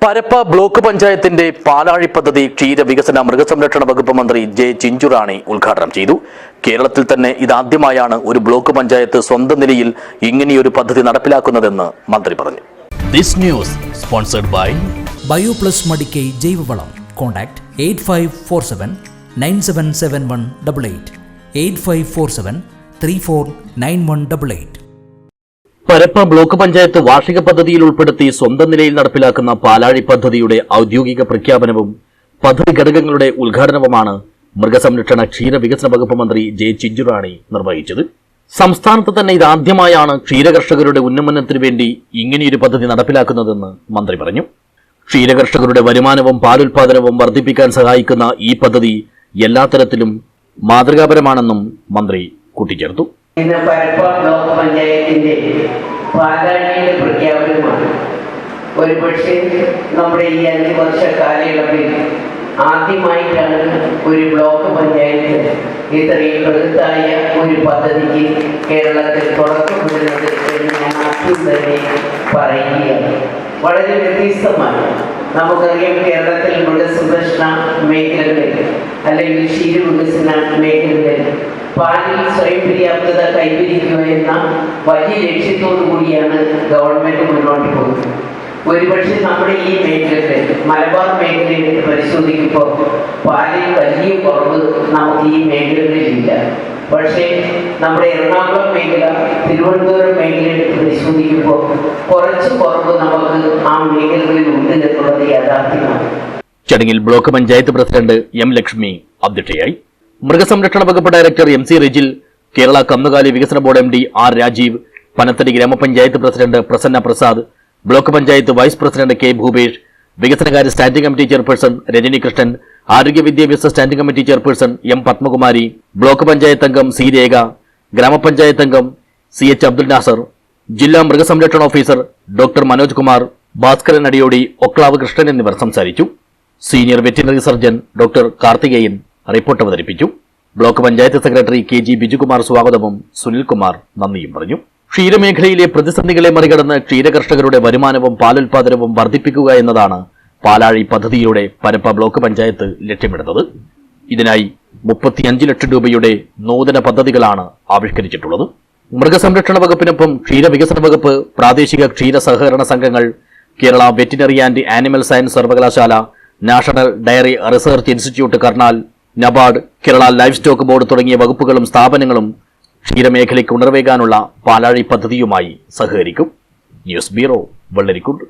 Parappa block പഞ്ചായത്തിന്റെ പാലാഴി പദ്ധതി ക്ഷീരവികസന മൃഗസംരക്ഷണ വകുപ്പ് മന്ത്രി ജെ ചിഞ്ചുറാണി ഉദ്ഘാടനം ചെയ്തു. കേരളത്തിൽ തന്നെ ഇതാദ്യമായാണ് ഒരു ബ്ലോക്ക് പഞ്ചായത്ത് സ്വന്തം നിലയിൽ ഇങ്ങനെയൊരു പദ്ധതി നടപ്പിലാക്കുന്നതെന്ന് മന്ത്രി പറഞ്ഞു. This news sponsored by Bioplus Madikkai ജൈവവളം. കോൺടാക്ട് 8547977188 8547349188. പരപ്പ ബ്ലോക്ക് പഞ്ചായത്ത് വാർഷിക പദ്ധതിയിൽ ഉൾപ്പെടുത്തി സ്വന്തം നിലയിൽ നടപ്പിലാക്കുന്ന പാലാഴി പദ്ധതിയുടെ ഔദ്യോഗിക പ്രഖ്യാപനവും പദ്ധതി ഘടകങ്ങളുടെ ഉദ്ഘാടനവുമാണ് മൃഗസംരക്ഷണ ക്ഷീരവികസന വകുപ്പ് മന്ത്രി ജെ ചിഞ്ചുറാണി നിർവഹിച്ചത്. സംസ്ഥാനത്ത് തന്നെ ഇതാദ്യമായാണ് ക്ഷീരകർഷകരുടെ ഉന്നമനത്തിനു വേണ്ടി ഇങ്ങനെയൊരു പദ്ധതി നടപ്പിലാക്കുന്നതെന്ന് മന്ത്രി പറഞ്ഞു. ക്ഷീരകർഷകരുടെ വരുമാനവും പാലുൽപാദനവും വർദ്ധിപ്പിക്കാൻ സഹായിക്കുന്ന ഈ പദ്ധതി എല്ലാ തരത്തിലും മാതൃകാപരമാണെന്നും മന്ത്രി കൂട്ടിച്ചേർത്തു. ഇന്ന് പരപ്പ ബ്ലോക്ക് പഞ്ചായത്തിന്റെ പാലാഴിയുടെ പ്രഖ്യാപനമാണ്. ഒരുപക്ഷെ നമ്മുടെ ഈ 5 വർഷ കാലയളവിൽ ആദ്യമായിട്ടാണ് ഒരു ബ്ലോക്ക് പഞ്ചായത്ത് ഇത്രയും ബൃഹത്തായ ഒരു പദ്ധതിക്ക് കേരളത്തിൽ തുടക്കമിടുന്നത് എന്ന് ഞാൻ ആദ്യം തന്നെ പറയുകയാണ്. വളരെ വ്യത്യസ്തമാണ്. നമുക്കറിയാം, കേരളത്തിൽ മൃഗസംരക്ഷണ മേഖലകളിൽ അല്ലെങ്കിൽ ക്ഷീരവികസന മേഖലകളിൽ പാലിൽ സ്വയം പര്യാപ്തത കൈവരിക്കുക എന്ന വലിയ ലക്ഷ്യത്തോടു കൂടിയാണ് ഗവൺമെന്റ് മുന്നോട്ട് പോകുന്നത്. ഒരുപക്ഷെ നമ്മുടെ ഈ മേഖലയിൽ മലബാർ മേഖലയിൽ പരിശോധിക്കുമ്പോൾ പാലിൽ വലിയ കുറവ് നമുക്ക് ഈ മേഖലകളിലില്ല. പക്ഷേ നമ്മുടെ എറണാകുളം മേഖല, തിരുവനന്തപുരം മേഖലയിൽ പരിശോധിക്കുമ്പോൾ കുറച്ച് കുറവ് നമുക്ക് ആ മേഖലകളിൽ ഉണ്ട് എന്നുള്ളത് യാഥാർത്ഥ്യമാണ്. ചടങ്ങിൽ block panchayat president M Lakshmi അധ്യക്ഷയായി. മൃഗസംരക്ഷണ വകുപ്പ് director M C Rijil, Kerala കന്നുകാലി വികസന board MD R Rajeev, Panathady ഗ്രാമപഞ്ചായത്ത് president Prasanna Prasad, block panchayat vice president K Bhupesh, വികസനകാര്യ standing committee chairperson Rajani Krishnan, ആരോഗ്യ വിദ്യാഭ്യാസ standing committee chairperson M Padmakumari, block panchayat അംഗം സി രേഖ, ഗ്രാമപഞ്ചായത്ത് അംഗം CH അബ്ദുൽ നാസർ, ജില്ലാ മൃഗസംരക്ഷണ ഓഫീസർ ഡോക്ടർ മനോജ് കുമാർ, ഭാസ്കരൻ അടിയോടി, ഒക്ലാവ് കൃഷ്ണൻ എന്നിവർ സംസാരിച്ചു. Senior veterinary surgeon doctor Karthikeyan report അവതരിപ്പിച്ചു. Block panchayat secretary KG Bijukumar സ്വാഗതവും സുനിൽകുമാർ നന്ദിയും പറഞ്ഞു. ക്ഷീരമേഖലയിലെ പ്രതിസന്ധികളെ മറികടന്ന് ക്ഷീരകർഷകരുടെ വരുമാനവും പാലുൽപാദനവും വർദ്ധിപ്പിക്കുക എന്നതാണ് പാലാഴി പദ്ധതിയിലൂടെ പരപ്പ ബ്ലോക്ക് പഞ്ചായത്ത് ലക്ഷ്യമിടുന്നത്. ഇതിനായി 35 ലക്ഷം രൂപയുടെ നൂതന പദ്ധതികളാണ് ആവിഷ്കരിച്ചിട്ടുള്ളത്. മൃഗസംരക്ഷണ വകുപ്പിനൊപ്പം ക്ഷീരവികസന വകുപ്പ്, പ്രാദേശിക ക്ഷീര സഹകരണ സംഘങ്ങൾ, Kerala veterinary and animal science സർവകലാശാല, national dairy research institute Karnal, NABARD, Kerala livestock board തുടങ്ങിയ വകുപ്പുകളും സ്ഥാപനങ്ങളും ക്ഷീരമേഖലയ്ക്ക് ഉണർവേകാനുള്ള പാലാഴി പദ്ധതിയുമായി സഹകരിക്കും. News bureau, Vellarikundu.